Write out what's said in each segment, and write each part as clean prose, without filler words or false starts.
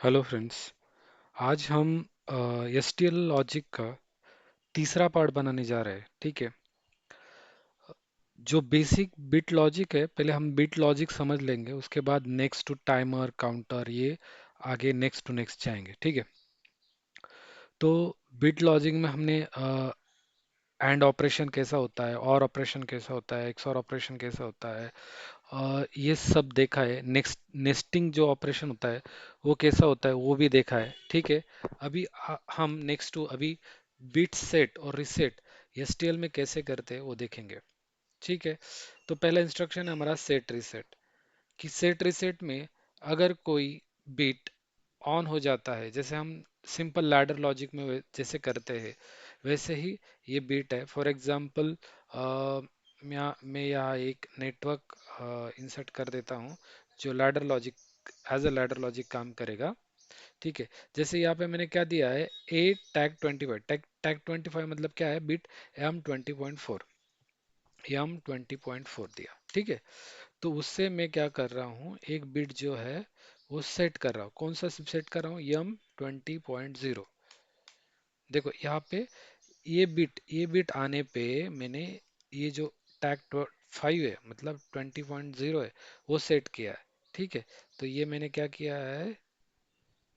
Hello friends. आज हम STL logic का तीसरा पार्ट बनाने जा रहे हैं। ठीक है। जो बेसिक बिट लॉजिक है, पहले हम बिट लॉजिक समझ लेंगे, उसके बाद नेक्स्ट टू टाइमर काउंटर, ये आगे नेक्स्ट टू नेक्स्ट जाएंगे। ठीक है। तो बिट लॉजिक में हमने एंड ऑपरेशन कैसा होता है, और ऑपरेशन कैसा होता है, एक्सऑर ऑपरेशन कैसा होता है, ये सब देखा है। नेस्टिंग जो ऑपरेशन होता है वो कैसा होता है वो भी देखा है। ठीक है। अभी हम नेक्स्ट टू अभी बिट सेट और रिसेट एसटीएल में कैसे करते हैं वो देखेंगे। ठीक है। तो पहला इंस्ट्रक्शन है हमारा सेट रिसेट। कि सेट रिसेट में अगर कोई बिट ऑन हो जाता है, जैसे हम सिंपल लैडर लॉजिक में जैसे करते हैं वैसे ही ये बिट है। फॉर एग्जांपल मैं यहाँ एक नेटवर्क इंसर्ट कर देता हूँ जो ladder logic as a ladder logic काम करेगा। ठीक है। जैसे यहाँ पे मैंने क्या दिया है, ए टैग 25, टैग 25 मतलब क्या है, बिट M20.4, M20.4 दिया। ठीक है। तो उससे मैं क्या कर रहा हूँ, एक बिट जो है वो सेट कर रहा हूँ। कौन सा सेट कर रहा हूँ, M20.0। देखो यहाँ पे ये बिट आने पे मैंने ये जो टैग 5 है मतलब 20.0 है वो सेट किया है। ठीक है। तो ये मैंने क्या किया है,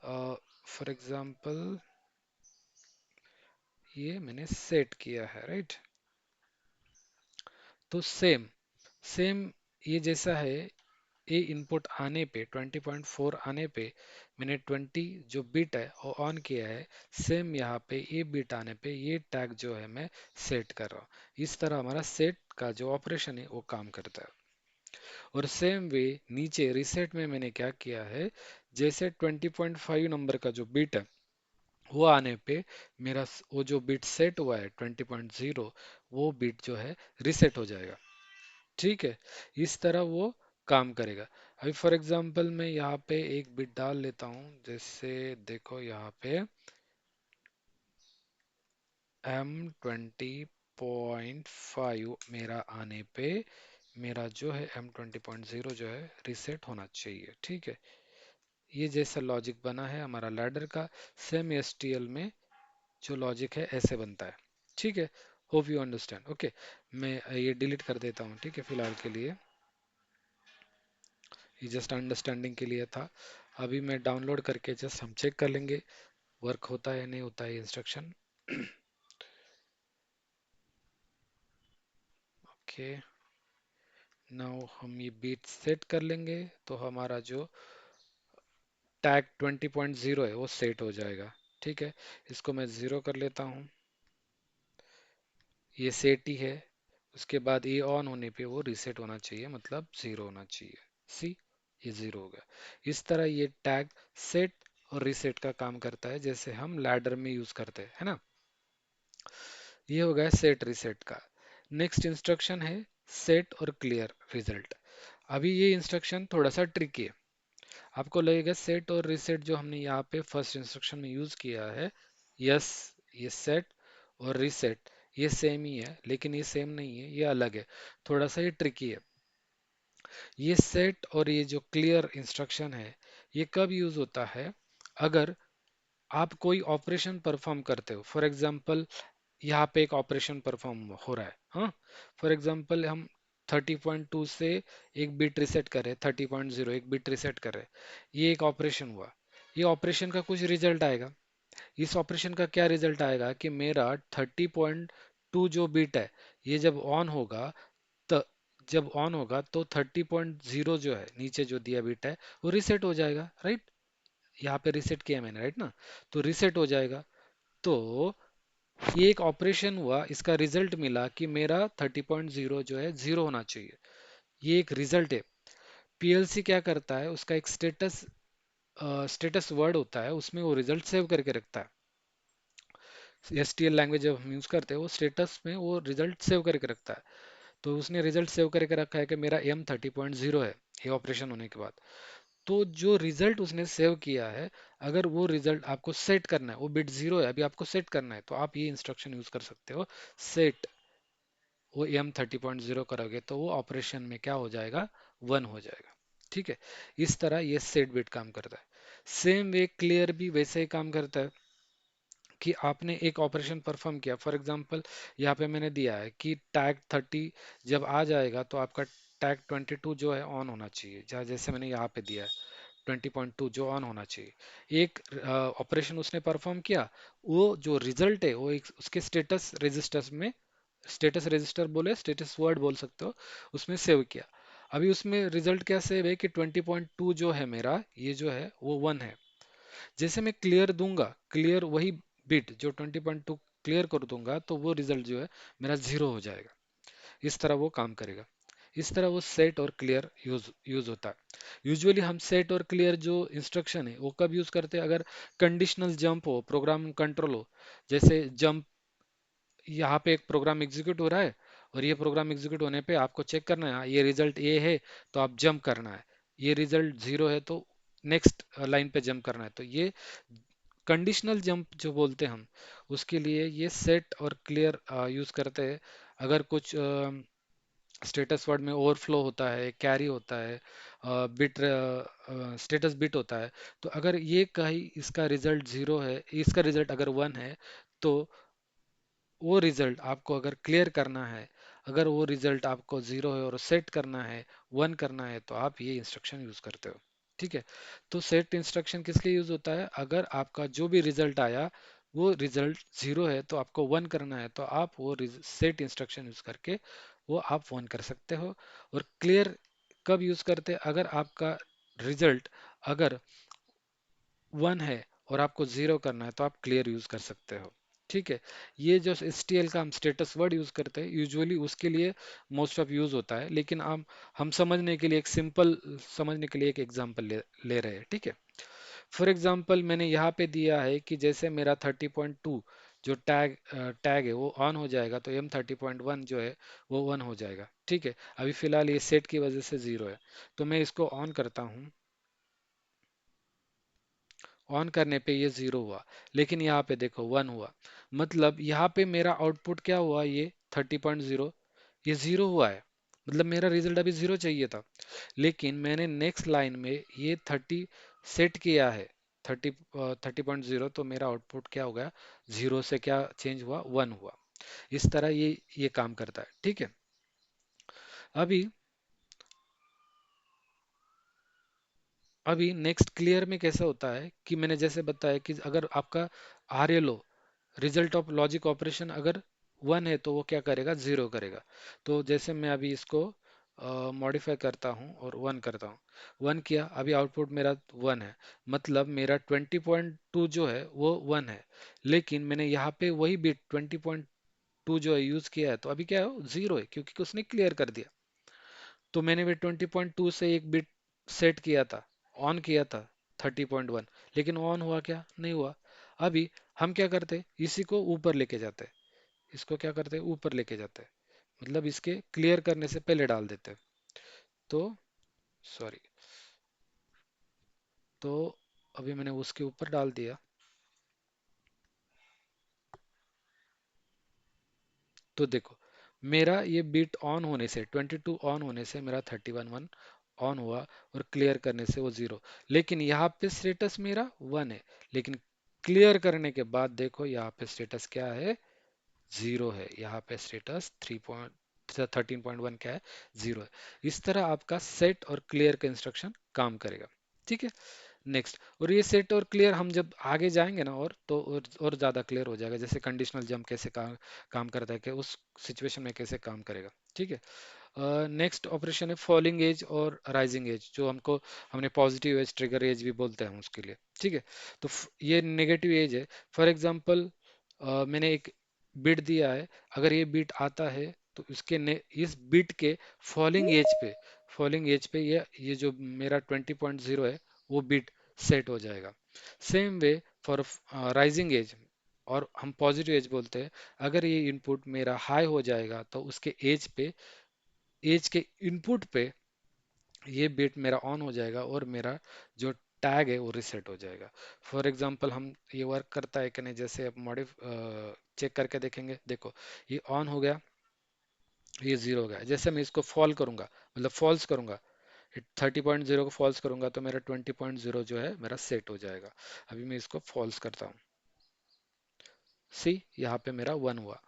फॉर एग्जांपल ये मैंने सेट किया है, राइट। तो सेम सेम ये जैसा है, ए इनपुट आने पे 20.4 आने पे मैंने 20 जो बिट है वो ऑन किया है। सेम यहाँ पे ए बिट आने पे ये टैग जो है मैं सेट कर रहा हूँ। इस तरह हमारा सेट का जो ऑपरेशन है वो काम करता है। और सेम वे नीचे रिसेट में मैंने क्या किया है, जैसे 20.5 नंबर का जो बिट है वो आने पे मेरा वो जो बिट सेट हुआ है 20.0, वो बिट जो है रिसेट हो जाएगा। ठीक है। इस तरह वो काम करेगा। अभी फॉर एग्जांपल मैं यहाँ पे एक बिट डाल लेता हूँ, जैसे देखो यहाँ पे M20.5 मेरा आने पे मेरा जो है M20.0 जो है रिसेट होना चाहिए। ठीक है। ये जैसा लॉजिक बना है हमारा लैडर का, सेम एसटीएल में जो लॉजिक है ऐसे बनता है। ठीक है। Hope you understand. ओके। मैं ये डिलीट कर देता हूँ, ठीक है, फिलहाल के लिए। ये जस्ट अंडरस्टैंडिंग के लिए था। अभी मैं डाउनलोड करके जस्ट हम चेक कर लेंगे वर्क होता है या नहीं होता है इंस्ट्रक्शन। ओके। नाउ हम ये बीट सेट कर लेंगे तो हमारा जो टैग 20.0 है वो सेट हो जाएगा। ठीक है। इसको मैं ज़ीरो कर लेता हूँ। ये सेट ही है। उसके बाद ये ऑन होने पे वो रीसेट होना चाहिए, मतलब ज़ीरो होना चाहिए। सी, ये ज़ीरो हो गया। इस तरह ये टैग सेट और रीसेट का काम करता है, जैसे हम लैडर में यूज़ करते हैं, है ना। ये हो गया सेट रिसेट का। नेक्स्ट इंस्ट्रक्शन है सेट और क्लियर रिजल्ट। अभी ये इंस्ट्रक्शन थोड़ा सा ट्रिकी है। आपको लगेगा सेट और रिसेट जो हमने यहाँ पे फर्स्ट इंस्ट्रक्शन में यूज किया है, यस, ये सेट और रिसेट ये सेम ही है, लेकिन ये सेम नहीं है, ये अलग है। थोड़ा सा ये ट्रिकी है। ये सेट और ये जो क्लियर इंस्ट्रक्शन है ये कब यूज होता है, अगर आप कोई ऑपरेशन परफॉर्म करते हो। फॉर एग्जांपल यहाँ पे एक ऑपरेशन परफॉर्म हो रहा है, हाँ। फॉर एग्जांपल हम 30.2 से एक बिट रिसेट करें, 30.0 एक बिट रिसेट करें, ये एक ऑपरेशन हुआ। ये ऑपरेशन का कुछ रिजल्ट आएगा। इस ऑपरेशन का क्या रिजल्ट आएगा कि मेरा 30.2 जो बिट है ये त, जब ऑन होगा तो 30.0 जो है नीचे जो दिया बिट है वो रिसेट हो जाएगा, राइट। यहाँ पे रिसेट किया मैंने, राइट ना। तो रिसेट हो जाएगा। तो ये एक ऑपरेशन हुआ, इसका रिजल्ट मिला कि मेरा 30.0 जो है जीरो होना चाहिए। ये एक रिजल्ट है। पीएलसी क्या करता है, उसका एक स्टेटस वर्ड होता है, उसमें वो रिजल्ट सेव करके रखता है। एसटीएल लैंग्वेज जब हम यूज करते हैं वो स्टेटस में वो रिजल्ट सेव करके रखता है। तो उसने रिजल्ट सेव करके रखा है कि मेरा M30.0 है ये ऑपरेशन होने के बाद। तो जो रिजल्ट उसने सेव किया है, अगर वो रिजल्ट आपको सेट करना है, वो बिट जीरो है अभी आपको सेट करना है, तो आप ये इंस्ट्रक्शन यूज कर सकते हो, सेट। वो M30.0 करोगे तो वो ऑपरेशन में क्या हो जाएगा, वन हो जाएगा। ठीक है। इस तरह ये सेट बिट काम करता है। सेम वे क्लियर भी वैसे ही काम करता है कि आपने एक ऑपरेशन परफॉर्म किया। फॉर एग्जांपल यहाँ पे मैंने दिया है कि टैग 30 जब आ जाएगा तो आपका टैग 22 जो है ऑन होना चाहिए, जैसे मैंने यहाँ पे दिया है 20.2 जो ऑन होना चाहिए। एक ऑपरेशन उसने परफॉर्म किया, वो जो रिजल्ट है वो एक उसके स्टेटस रजिस्टर में, स्टेटस रजिस्टर बोले स्टेटस वर्ड बोल सकते हो, उसमें सेव किया। अभी उसमें रिजल्ट क्या सेव है कि 20.2 जो है मेरा, ये जो है वो 1 है। जैसे मैं क्लियर दूंगा, क्लियर वही बिट जो 20.2 क्लियर कर दूंगा, तो वो रिजल्ट जो है मेरा 0 हो जाएगा। इस तरह वो काम करेगा। इस तरह वो सेट और क्लियर यूज यूज होता है। यूजुअली हम सेट और क्लियर जो इंस्ट्रक्शन है वो कब यूज करते हैं, अगर कंडीशनल जंप हो, प्रोग्राम कंट्रोल हो। जैसे जंप, यहाँ पे एक प्रोग्राम एग्जीक्यूट हो रहा है और ये प्रोग्राम एग्जीक्यूट होने पे आपको चेक करना है, हाँ, ये रिजल्ट ए है तो आप जंप करना है। ये रिजल्ट 0 है तो नेक्स्ट लाइन पे जंप करना है। तो ये कंडीशनल जंप जो बोलते हैं हम, उसके लिए ये सेट और क्लियर यूज करते हैं। अगर कुछ स्टेटस वर्ड में ओवरफ्लो होता है, कैरी होता है, बिट स्टेटस बिट होता है, तो अगर ये कहीं इसका रिजल्ट 0 है, इसका रिजल्ट अगर 1 है, तो वो रिजल्ट आपको अगर क्लियर करना है, अगर वो रिजल्ट आपको 0 है और सेट करना है, 1 करना है, तो आप ये इंस्ट्रक्शन यूज करते हो। ठीक है। तो सेट इंस्ट्रक्शन किस लिए यूज होता है, अगर आपका जो भी रिजल्ट आया वो रिजल्ट 0 है तो आपको 1 करना है, तो आप वो सेट इंस्ट्रक्शन यूज करके वो आप 1 कर सकते हो। और क्लियर कब यूज करते हैं, अगर आपका रिजल्ट अगर 1 है और आपको 0 करना है, तो आप क्लियर यूज कर सकते हो। ठीक है। ये जो STL का हम स्टेटस वर्ड यूज करते हैं, यूजुअली उसके लिए मोस्ट ऑफ यूज होता है, लेकिन हम समझने के लिए एक सिंपल, समझने के लिए एक एग्जांपल ले रहे हैं। ठीक है। फॉर एग्जांपल मैंने यहाँ पे दिया है कि जैसे मेरा 30.2 जो टैग है वो ऑन हो जाएगा, तो M30.1 जो है वो 1 हो जाएगा। ठीक है। अभी फिलहाल ये सेट की वजह से 0 है, तो मैं इसको ऑन करता हूँ। ऑन करने पे ये 0 हुआ, लेकिन यहाँ पे देखो 1 हुआ। मतलब यहाँ पे मेरा आउटपुट क्या हुआ, ये 30.0, ये 0 हुआ है। मतलब मेरा रिजल्ट अभी 0 चाहिए था, लेकिन मैंने नेक्स्ट लाइन में ये 30 सेट किया है, 30.0, तो मेरा आउटपुट क्या हो गया, 0 से क्या चेंज हुआ, 1 हुआ। इस तरह ये काम करता है। ठीक है। अभी अभी नेक्स्ट क्लियर में कैसा होता है कि मैंने जैसे बताया कि अगर आपका RLO, result of logic operation, अगर 1 है तो वो क्या करेगा, 0 करेगा। तो जैसे मैं अभी इसको मॉडिफाई करता हूँ और 1 करता हूँ, 1 किया, अभी आउटपुट मेरा 1 है। मतलब मेरा 20.2 जो है वो 1 है, लेकिन मैंने यहाँ पे वही बिट 20.2 जो है यूज किया है, तो अभी क्या है, 0 है, क्योंकि उसने क्लियर कर दिया। तो मैंने भी 20.2 से एक बिट सेट किया था, ऑन किया था 30.1, लेकिन ऑन हुआ क्या, नहीं हुआ। अभी हम क्या करते, इसी को ऊपर लेके जाते, इसको क्या करते, ऊपर लेके जाते, मतलब इसके क्लियर करने से पहले डाल देते। तो सॉरी, तो अभी मैंने उसके ऊपर डाल दिया। तो देखो, मेरा ये बीट ऑन होने से, 22 ऑन होने से मेरा 31 ऑन हुआ, और क्लियर करने से वो 0। लेकिन यहाँ पे स्टेटस मेरा 1 है, लेकिन क्लियर करने के बाद देखो यहाँ पे स्टेटस क्या है, 0 है। यहाँ पे स्टेटस 13.1 क्या है, 0 है। इस तरह आपका सेट और क्लियर का इंस्ट्रक्शन काम करेगा। ठीक है। नेक्स्ट, और ये सेट और क्लियर हम जब आगे जाएंगे ना, और तो और ज़्यादा क्लियर हो जाएगा, जैसे कंडीशनल जंप कैसे काम करता है, कि उस सिचुएशन में कैसे काम करेगा। ठीक है। नेक्स्ट ऑपरेशन है फॉलिंग एज और राइजिंग एज, जो हमने पॉजिटिव एज, ट्रिगर एज भी बोलते हैं उसके लिए। ठीक है। तो ये नेगेटिव एज है। फॉर एग्जांपल मैंने एक बिट दिया है, अगर ये बिट आता है तो इस बिट के फॉलिंग एज पे, ये जो मेरा 20.0 है वो बिट सेट हो जाएगा। Same way for rising edge, और हम पॉजिटिव एज बोलते हैं, अगर ये इनपुट मेरा हाई हो जाएगा तो उसके एज के इनपुट पे ये बिट मेरा ऑन हो जाएगा, और मेरा जो टैग है वो रिसेट हो जाएगा। फॉर एग्जांपल हम ये वर्क करता है कि नहीं, जैसे अब चेक करके देखेंगे, देखो ये ऑन हो गया, ये 0 हो गया। जैसे मैं इसको फॉल करूंगा, मतलब फॉल्स करूंगा, 30.0 को फॉल्स करूंगा तो मेरा 20.0 जो है मेरा सेट हो जाएगा। अभी मैं इसको फॉल्स करता हूँ। सी, यहाँ पे मेरा 1 हुआ।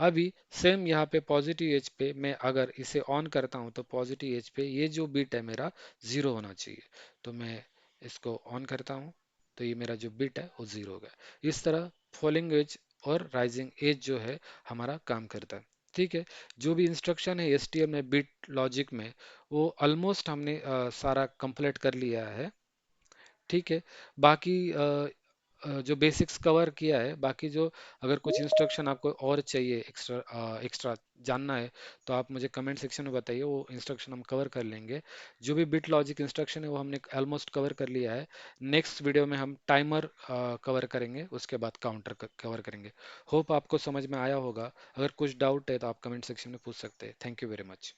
अभी सेम यहाँ पे पॉजिटिव एज पे मैं अगर इसे ऑन करता हूँ तो पॉजिटिव एज पे ये जो बिट है मेरा 0 होना चाहिए। तो मैं इसको ऑन करता हूँ तो ये मेरा जो बिट है वो 0 हो गया। इस तरह फॉलिंग एज और राइजिंग एज जो है हमारा काम करता है। ठीक है। जो भी इंस्ट्रक्शन है एसटीएम में बिट लॉजिक में, वो ऑलमोस्ट हमने सारा कंप्लीट कर लिया है। ठीक है। बाकी जो बेसिक्स कवर किया है, बाकी जो अगर कुछ इंस्ट्रक्शन आपको और चाहिए, एक्स्ट्रा एक्स्ट्रा जानना है, तो आप मुझे कमेंट सेक्शन में बताइए, वो इंस्ट्रक्शन हम कवर कर लेंगे। जो भी बिट लॉजिक इंस्ट्रक्शन है वो हमने ऑलमोस्ट कवर कर लिया है। नेक्स्ट वीडियो में हम टाइमर कवर करेंगे, उसके बाद काउंटर कवर करेंगे। होप आपको समझ में आया होगा। अगर कुछ डाउट है तो आप कमेंट सेक्शन में पूछ सकते हैं। Thank you very much.